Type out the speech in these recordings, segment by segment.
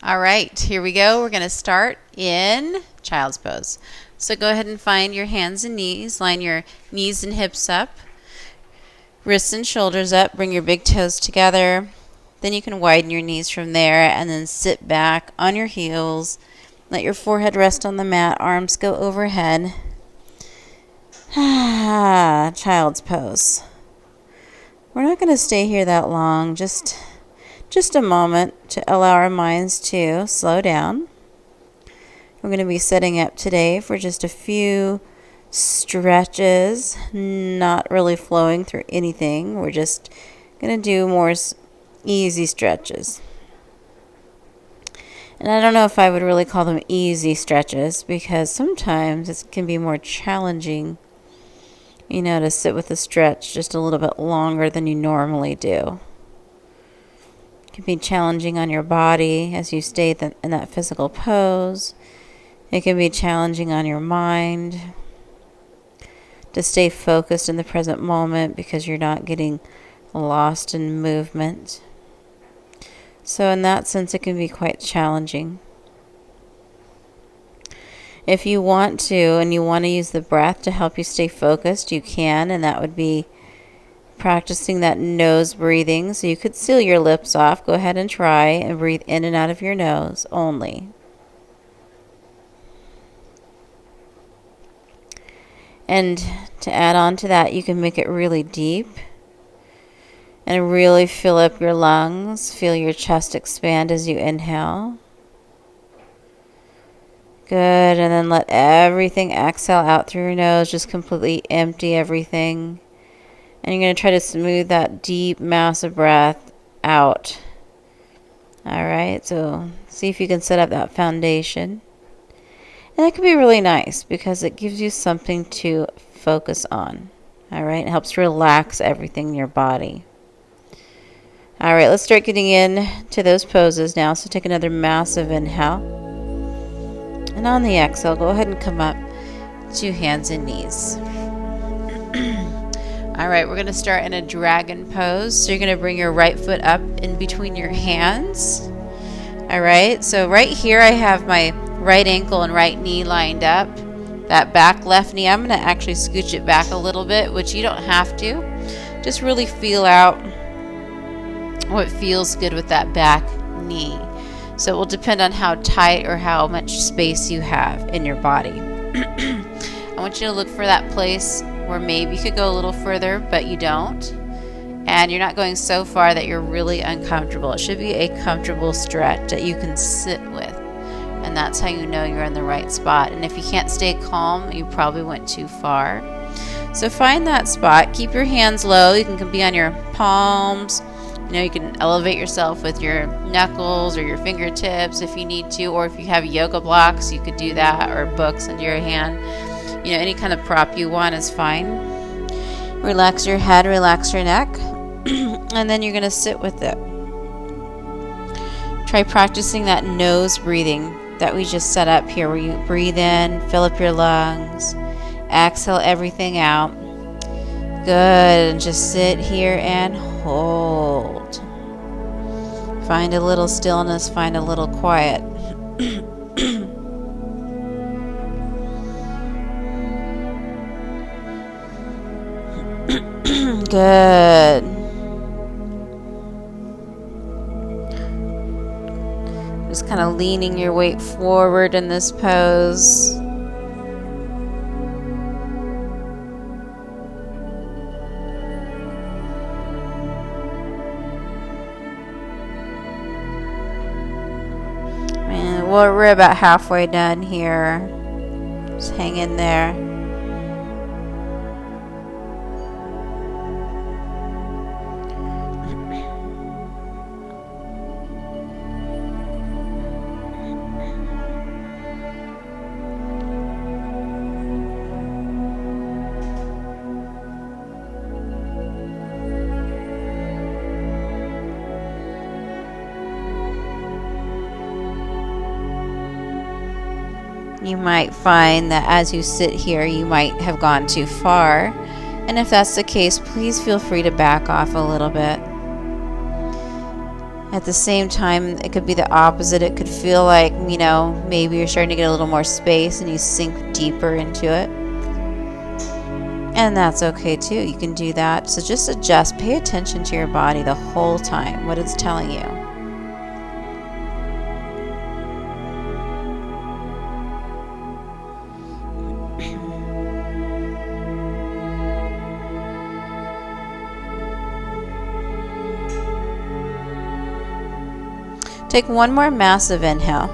All right, here we go. We're going to start in child's pose. So go ahead and find your hands and knees. Line your knees and hips up, wrists and shoulders up. Bring your big toes together. Then you can widen your knees from there and then sit back on your heels. Let your forehead rest on the mat. Arms go overhead. Child's pose. We're not going to stay here that long. Just a moment to allow our minds to slow down. We're going to be setting up today for just a few stretches, not really flowing through anything. We're just going to do more easy stretches. And I don't know if I would really call them easy stretches because sometimes it can be more challenging, to sit with a stretch just a little bit longer than you normally do. It can be challenging on your body as you stay in that physical pose. It can be challenging on your mind to stay focused in the present moment because you're not getting lost in movement. So in that sense, it can be quite challenging. If you want to, and you want to use the breath to help you stay focused, you can, and that would be practicing that nose breathing. So you could seal your lips off. Go ahead and try and breathe in and out of your nose only. And to add on to that, you can make it really deep and really fill up your lungs. Feel your chest expand as you inhale. Good, and then let everything exhale out through your nose. Just completely empty everything. And you're going to try to smooth that deep, massive breath out. All right, so see if you can set up that foundation. And it can be really nice because it gives you something to focus on. All right, it helps relax everything in your body. All right, let's start getting into those poses now. So take another massive inhale. And on the exhale, go ahead and come up to hands and knees. All right, we're going to start in a dragon pose. So you're going to bring your right foot up in between your hands. All right, so right here I have my right ankle and right knee lined up. That back left knee, I'm going to actually scooch it back a little bit, which you don't have to. Just really feel out what feels good with that back knee. So it will depend on how tight or how much space you have in your body. I want you to look for that place where maybe you could go a little further, but you don't. And you're not going so far that you're really uncomfortable. It should be a comfortable stretch that you can sit with. And that's how you know you're in the right spot. And if you can't stay calm, you probably went too far. So find that spot. Keep your hands low. You can be on your palms. You can elevate yourself with your knuckles or your fingertips if you need to, or if you have yoga blocks, you could do that, or books under your hand. Any kind of prop you want is fine. Relax your head, relax your neck, and then you're going to sit with it. Try practicing that nose breathing that we just set up here, where you breathe in, fill up your lungs, exhale everything out. Good, and just sit here and hold. Find a little stillness, find a little quiet. Good. Just kind of leaning your weight forward in this pose. We're about halfway done here. Just hang in there. You might find that as you sit here, you might have gone too far. And if that's the case, please feel free to back off a little bit. At the same time, it could be the opposite. It could feel like, maybe you're starting to get a little more space and you sink deeper into it. And that's okay too. You can do that. So just adjust. Pay attention to your body the whole time, what it's telling you. Take one more massive inhale.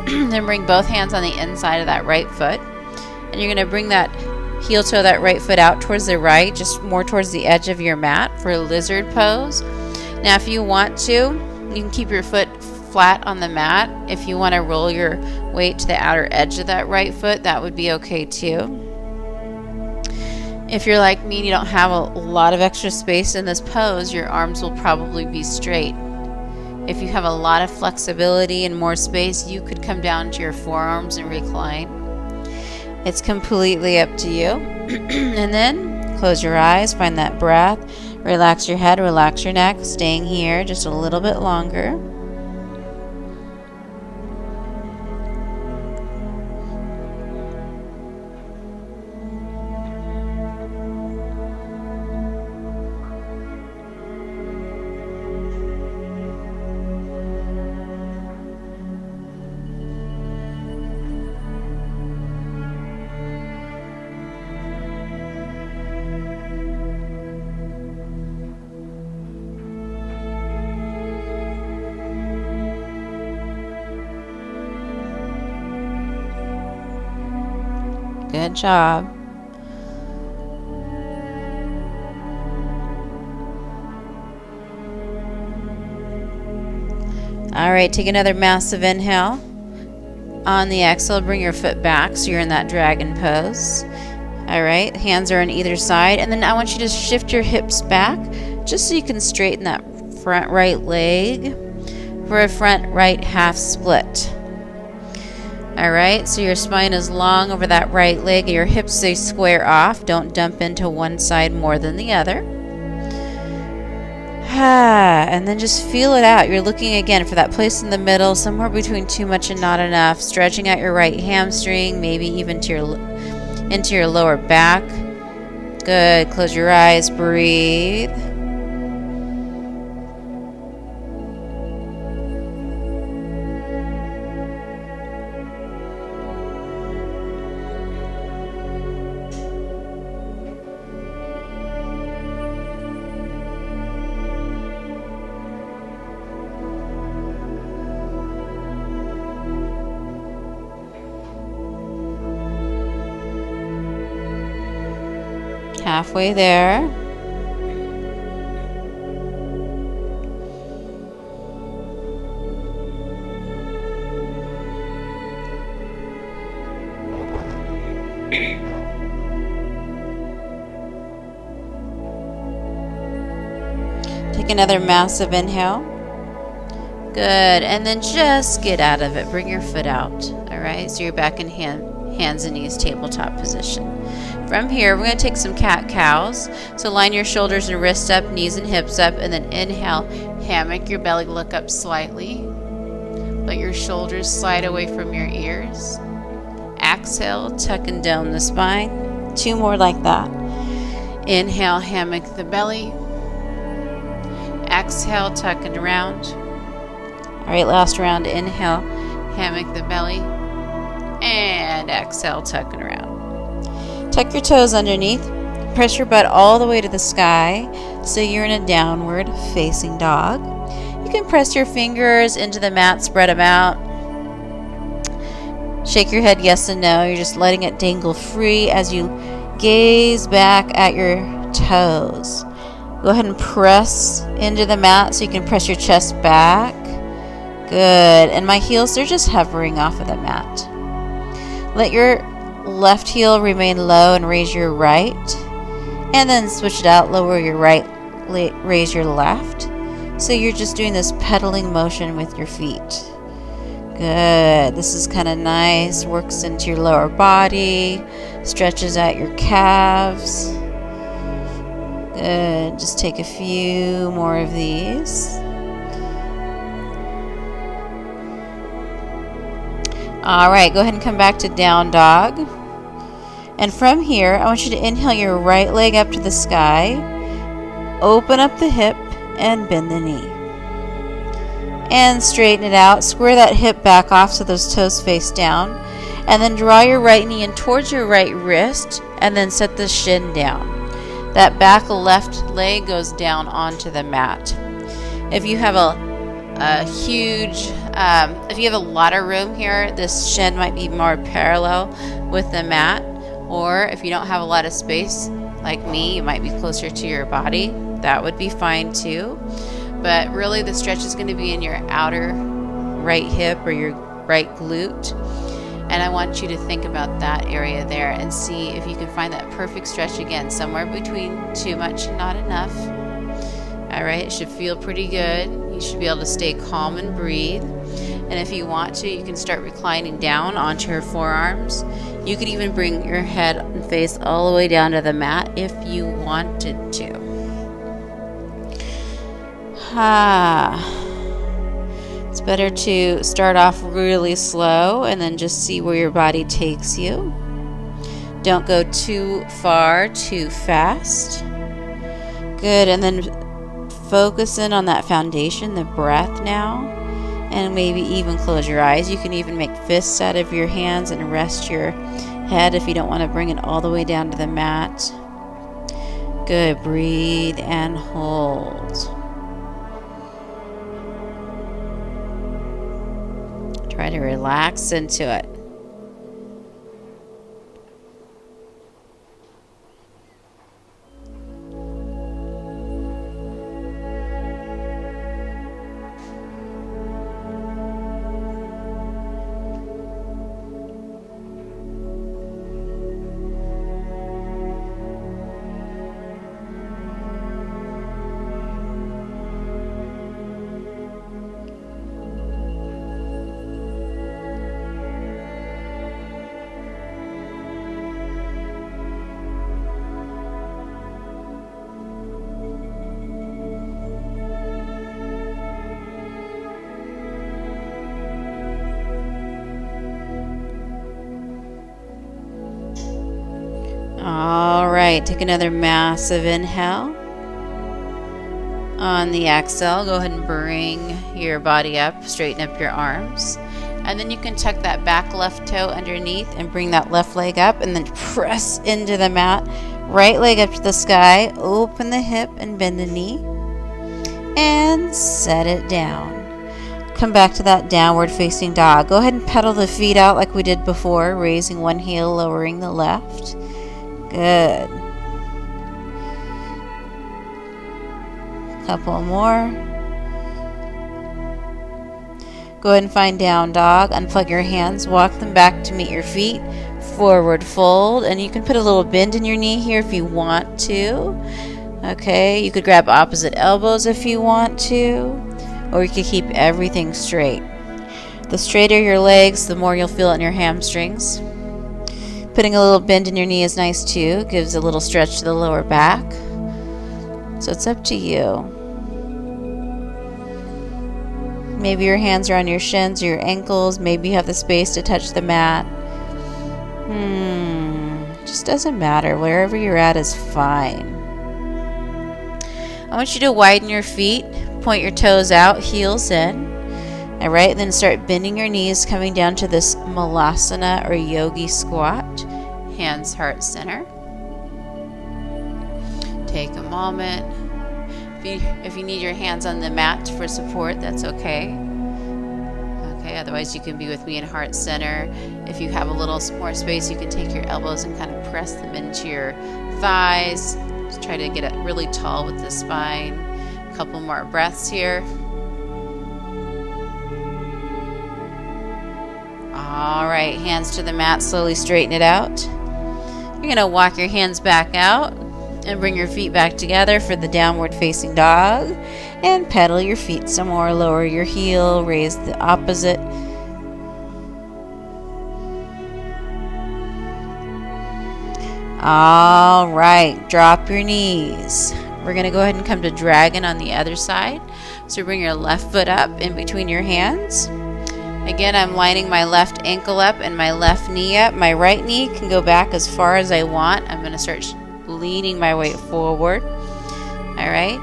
Then bring both hands on the inside of that right foot. And you're going to bring that heel toe, that right foot out towards the right, just more towards the edge of your mat for a lizard pose. Now, if you want to, you can keep your foot flat on the mat. If you want to roll your weight to the outer edge of that right foot, that would be okay too. If you're like me and you don't have a lot of extra space in this pose, your arms will probably be straight. If you have a lot of flexibility and more space, you could come down to your forearms and recline. It's completely up to you. And then close your eyes, find that breath, relax your head, relax your neck, staying here just a little bit longer. Good job. All right, take another massive inhale. On the exhale, bring your foot back so you're in that dragon pose. All right, hands are on either side. And then I want you to shift your hips back just so you can straighten that front right leg for a front right half split. All right, so your spine is long over that right leg. Your hips stay square off. Don't dump into one side more than the other. And then just feel it out. You're looking again for that place in the middle, somewhere between too much and not enough. Stretching out your right hamstring, maybe even into your lower back. Good. Close your eyes. Breathe. Halfway there. Take another massive inhale. Good. And then just get out of it. Bring your foot out. All right. So you're back in hands and knees tabletop position. From here, we're going to take some cat-cows. So line your shoulders and wrists up, knees and hips up, and then inhale, hammock your belly, look up slightly. Let your shoulders slide away from your ears. Exhale, tuck and dome the spine. 2 more like that. Inhale, hammock the belly. Exhale, tuck and round. All right, last round. Inhale, hammock the belly. And exhale, tuck and round. Tuck your toes underneath. Press your butt all the way to the sky so you're in a downward facing dog. You can press your fingers into the mat, spread them out. Shake your head yes and no. You're just letting it dangle free as you gaze back at your toes. Go ahead and press into the mat so you can press your chest back. Good. And my heels, they're just hovering off of the mat. Let your left heel remain low and raise your right. And then switch it out, lower your right, raise your left. So you're just doing this pedaling motion with your feet. Good. This is kind of nice. Works into your lower body. Stretches out your calves. Good. Just take a few more of these. All right, go ahead and come back to down dog. And from here, I want you to inhale your right leg up to the sky, open up the hip, and bend the knee. And straighten it out. Square that hip back off so those toes face down. And then draw your right knee in towards your right wrist, and then set the shin down. That back left leg goes down onto the mat. If you have if you have a lot of room here, this shin might be more parallel with the mat. Or if you don't have a lot of space, like me, you might be closer to your body. That would be fine too. But really the stretch is going to be in your outer right hip or your right glute. And I want you to think about that area there and see if you can find that perfect stretch again, somewhere between too much and not enough. All right, it should feel pretty good. You should be able to stay calm and breathe. And if you want to, you can start reclining down onto your forearms. You could even bring your head and face all the way down to the mat if you wanted to. It's better to start off really slow and then just see where your body takes you. Don't go too far, too fast. Good, and then focus in on that foundation, the breath now, and maybe even close your eyes. You can even make fists out of your hands and rest your head if you don't want to bring it all the way down to the mat. Good, breathe and hold. Try to relax into it. All right, take another massive inhale. On the exhale, go ahead and bring your body up, straighten up your arms. And then you can tuck that back left toe underneath and bring that left leg up and then press into the mat. Right leg up to the sky, open the hip and bend the knee. And set it down. Come back to that downward facing dog. Go ahead and pedal the feet out like we did before, raising one heel, lowering the left. Good. Couple more. Go ahead and find down dog. Unplug your hands. Walk them back to meet your feet. Forward fold. And you can put a little bend in your knee here if you want to. Okay. You could grab opposite elbows if you want to. Or you could keep everything straight. The straighter your legs, the more you'll feel it in your hamstrings. Putting a little bend in your knee is nice too. Gives a little stretch to the lower back. So it's up to you. Maybe your hands are on your shins or your ankles. Maybe you have the space to touch the mat. Just doesn't matter. Wherever you're at is fine. I want you to widen your feet. Point your toes out, heels in. All right, then start bending your knees, coming down to this malasana or yogi squat. Hands heart center. Take a moment. If you need your hands on the mat for support, that's okay. Okay, otherwise you can be with me in heart center. If you have a little more space, you can take your elbows and kind of press them into your thighs. Just try to get it really tall with the spine. A couple more breaths here. All right, hands to the mat, slowly straighten it out. You're going to walk your hands back out and bring your feet back together for the downward facing dog. And pedal your feet some more, lower your heel, raise the opposite. All right, drop your knees. We're going to go ahead and come to dragon on the other side. So bring your left foot up in between your hands. Again, I'm lining my left ankle up and my left knee up. My right knee can go back as far as I want. I'm going to start leaning my weight forward. All right.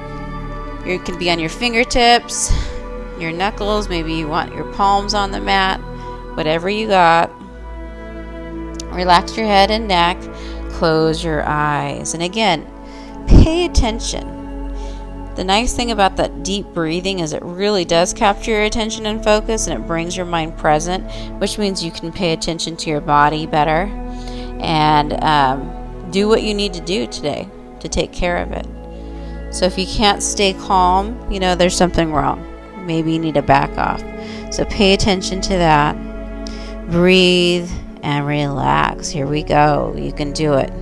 You can be on your fingertips, your knuckles. Maybe you want your palms on the mat. Whatever you got. Relax your head and neck. Close your eyes. And again, pay attention. The nice thing about that deep breathing is it really does capture your attention and focus, and it brings your mind present, which means you can pay attention to your body better and do what you need to do today to take care of it. So if you can't stay calm, you know there's something wrong. Maybe you need to back off. So pay attention to that. Breathe and relax. Here we go. You can do it.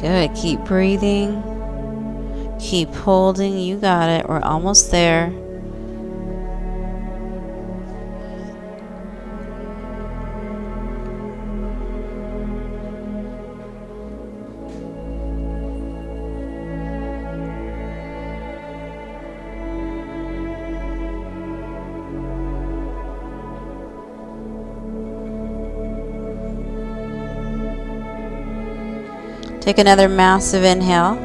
Good. Keep breathing. Keep holding. You got it. We're almost there. Take another massive inhale.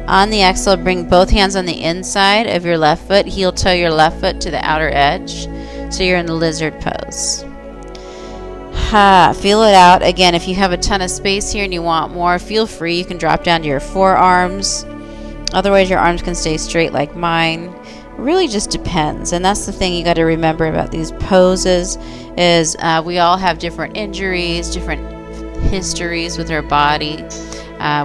On the exhale, bring both hands on the inside of your left foot. Heel toe your left foot to the outer edge. So you're in the lizard pose. Feel it out. Again, if you have a ton of space here and you want more, feel free. You can drop down to your forearms. Otherwise, your arms can stay straight like mine. It really just depends. And that's the thing you got to remember about these poses is we all have different injuries, different histories with our body.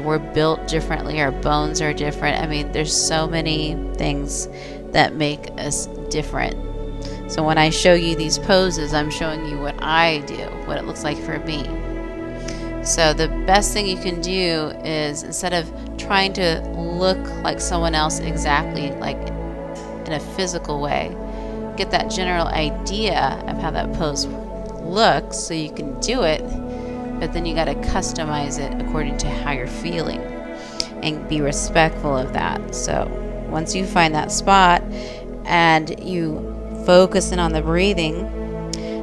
We're built differently. Our bones are different. I mean, there's so many things that make us different. So when I show you these poses, I'm showing you what I do, what it looks like for me. So the best thing you can do is, instead of trying to look like someone else exactly, like in a physical way, get that general idea of how that pose looks so you can do it. But then you got to customize it according to how you're feeling and be respectful of that. So once you find that spot and you focus in on the breathing,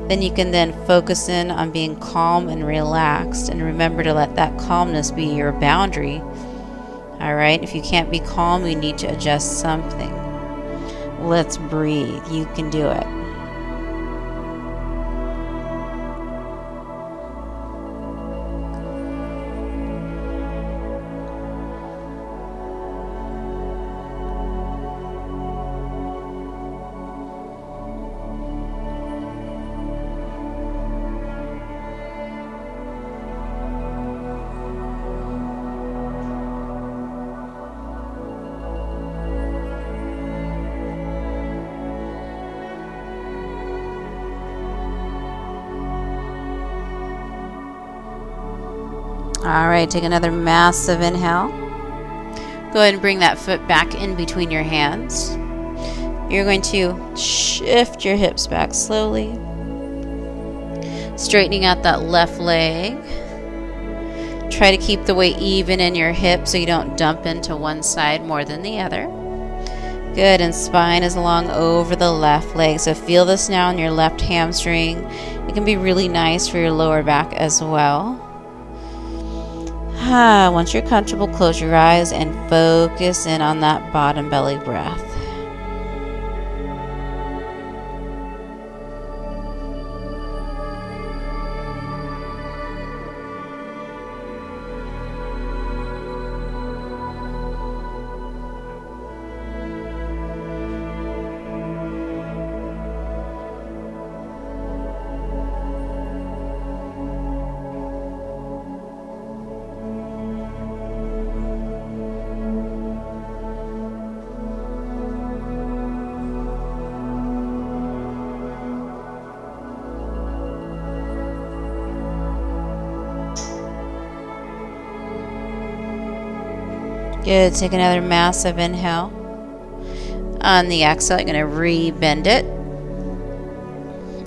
then you can then focus in on being calm and relaxed, and remember to let that calmness be your boundary. All right, if you can't be calm, you need to adjust something. Let's breathe. You can do it. All right, take another massive inhale. Go ahead and bring that foot back in between your hands. You're going to shift your hips back slowly, straightening out that left leg. Try to keep the weight even in your hips so you don't dump into one side more than the other. Good, and spine is long over the left leg. So feel this now in your left hamstring. It can be really nice for your lower back as well. Once you're comfortable, close your eyes and focus in on that bottom belly breath. Good. Take another massive inhale. On the exhale, you're going to re-bend it.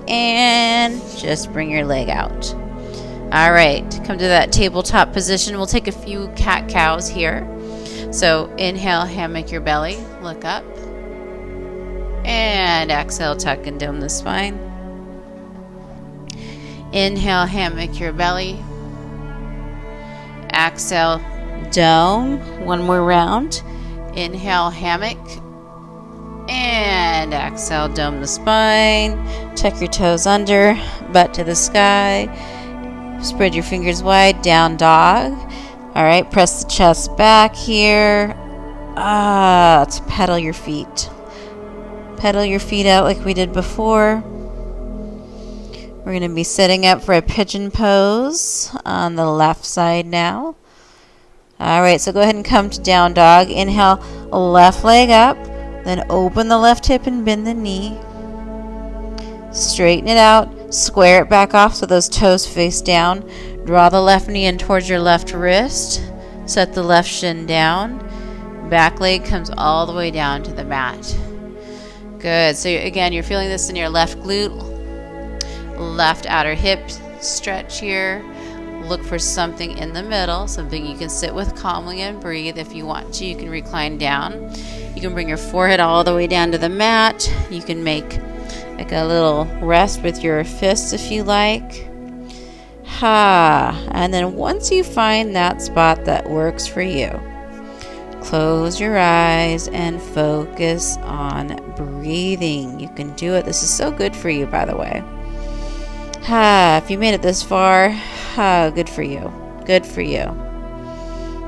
And just bring your leg out. All right. Come to that tabletop position. We'll take a few cat-cows here. So inhale, hammock your belly. Look up. And exhale, tuck and dome the spine. Inhale, hammock your belly. Exhale, dome. One more round. Inhale, hammock. And exhale, dome the spine. Tuck your toes under, butt to the sky. Spread your fingers wide, down dog. All right, press the chest back here. Let's pedal your feet. Pedal your feet out like we did before. We're going to be sitting up for a pigeon pose on the left side now. All right, so go ahead and come to down dog. Inhale, left leg up. Then open the left hip and bend the knee. Straighten it out. Square it back off so those toes face down. Draw the left knee in towards your left wrist. Set the left shin down. Back leg comes all the way down to the mat. Good. So again, you're feeling this in your left glute. Left outer hip stretch here. Look for something in the middle, something you can sit with calmly and breathe. If you want to, you can recline down. You can bring your forehead all the way down to the mat. You can make like a little rest with your fists if you like. And then once you find that spot that works for you, close your eyes and focus on breathing. You can do it. This is so good for you, by the way. If you made it this far, good for you. Good for you.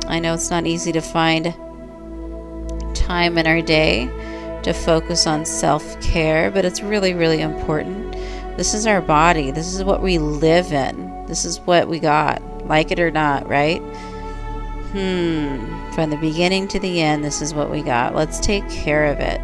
I know it's not easy to find time in our day to focus on self-care, but it's really, really important. This is our body. This is what we live in. This is what we got, like it or not, right? From the beginning to the end, this is what we got. Let's take care of it.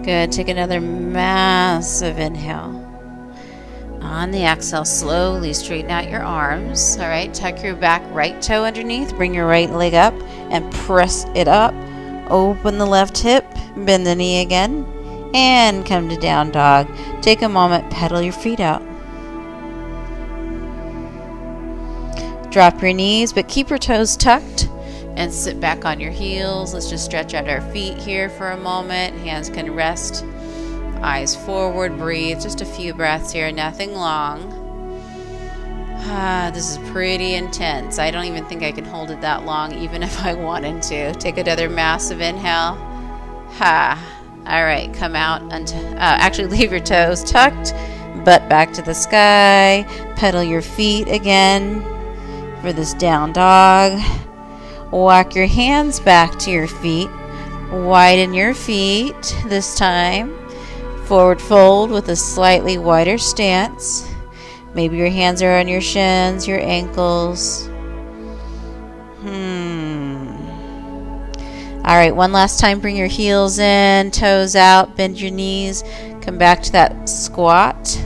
Good. Take another massive inhale. On the exhale, slowly straighten out your arms. All right. Tuck your back right toe underneath. Bring your right leg up and press it up. Open the left hip. Bend the knee again. And come to down dog. Take a moment. Pedal your feet out. Drop your knees, but keep your toes tucked. And sit back on your heels. Let's just stretch out our feet here for a moment. Hands can rest. Eyes forward. Breathe. Just a few breaths here. Nothing long. This is pretty intense. I don't even think I can hold it that long, even if I wanted to. Take another massive inhale. All right. Come out. Actually, leave your toes tucked. Butt back to the sky. Pedal your feet again for this down dog. Walk your hands back to your feet. Widen your feet this time. Forward fold with a slightly wider stance. Maybe your hands are on your shins, your ankles. All right, one last time. Bring your heels in, toes out, bend your knees. Come back to that squat.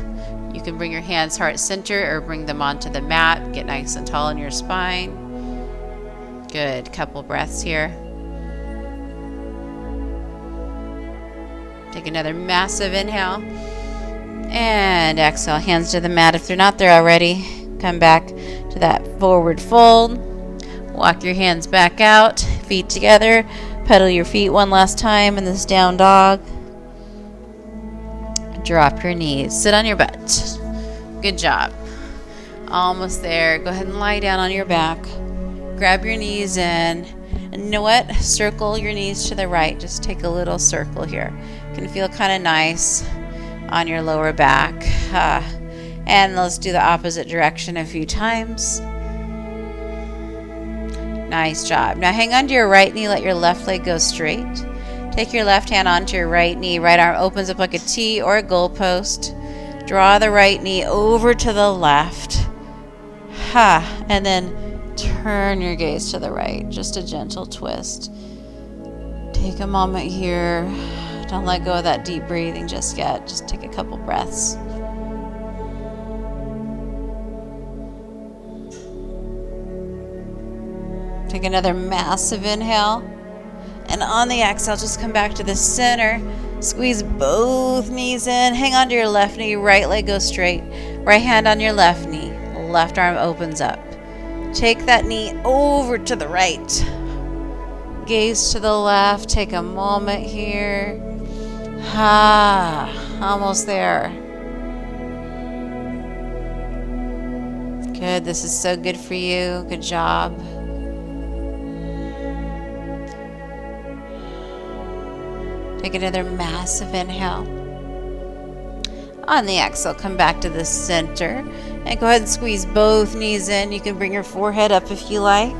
You can bring your hands heart center or bring them onto the mat. Get nice and tall in your spine. Good. Couple breaths here. Take another massive inhale. And exhale. Hands to the mat if they're not there already. Come back to that forward fold. Walk your hands back out. feet together. Pedal your feet one last time in this down dog. Drop your knees. Sit on your butt. Good job. Almost there. Go ahead and lie down on your back. Grab your knees in. And you know what? Circle your knees to the right. Just take a little circle here. It can feel kind of nice on your lower back. And let's do the opposite direction a few times. Nice job. Now hang on to your right knee. Let your left leg go straight. Take your left hand onto your right knee. Right arm opens up like a T or a goalpost. Draw the right knee over to the left. And then turn your gaze to the right. Just a gentle twist. Take a moment here. Don't let go of that deep breathing just yet. Just take a couple breaths. Take another massive inhale. And on the exhale, just come back to the center. Squeeze both knees in. Hang on to your left knee. Right leg goes straight. Right hand on your left knee. Left arm opens up. Take that knee over to the right. Gaze to the left. Take a moment here. Almost there. Good. This is so good for you. Good job. Take another massive inhale. On the exhale, come back to the center and go ahead and squeeze both knees in. You can bring your forehead up if you like.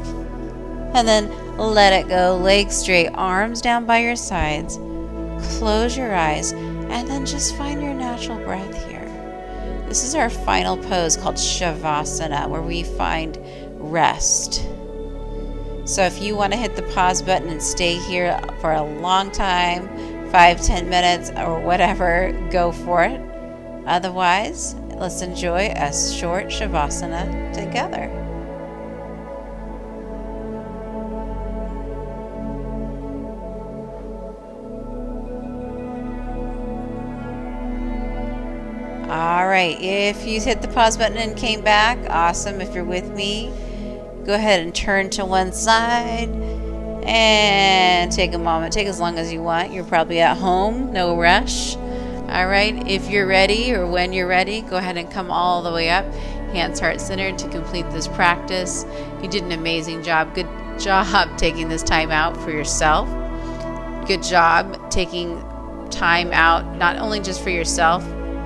And then let it go. Legs straight, arms down by your sides. Close your eyes and then just find your natural breath here. This is our final pose called Shavasana, where we find rest. So if you want to hit the pause button and stay here for a long time, 5-10 minutes or whatever, go for it. Otherwise, let's enjoy a short Shavasana together. All right, if you hit the pause button and came back, awesome. If you're with me, go ahead and turn to one side and take a moment. Take as long as you want. You're probably at home, no rush. All right, if you're ready or when you're ready, go ahead and come all the way up, hands heart centered, to complete this practice. You did an amazing job. Good job taking this time out for yourself. Good job taking time out, not only just for yourself,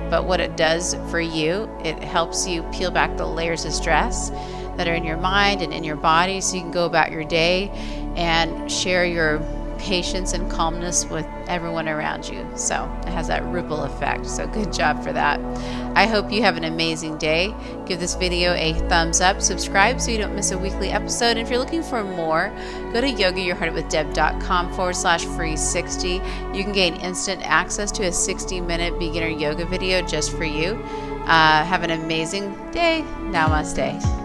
but what it does for you. It helps you peel back the layers of stress that are in your mind and in your body, so you can go about your day and share your patience and calmness with everyone around you. So it has that ripple effect. So good job for that. I hope you have an amazing day. Give this video a thumbs up, subscribe so you don't miss a weekly episode. And if you're looking for more, go to yogayourheartwithdeb.com/free60. You can gain instant access to a 60-minute beginner yoga video just for you. Have an amazing day. Namaste.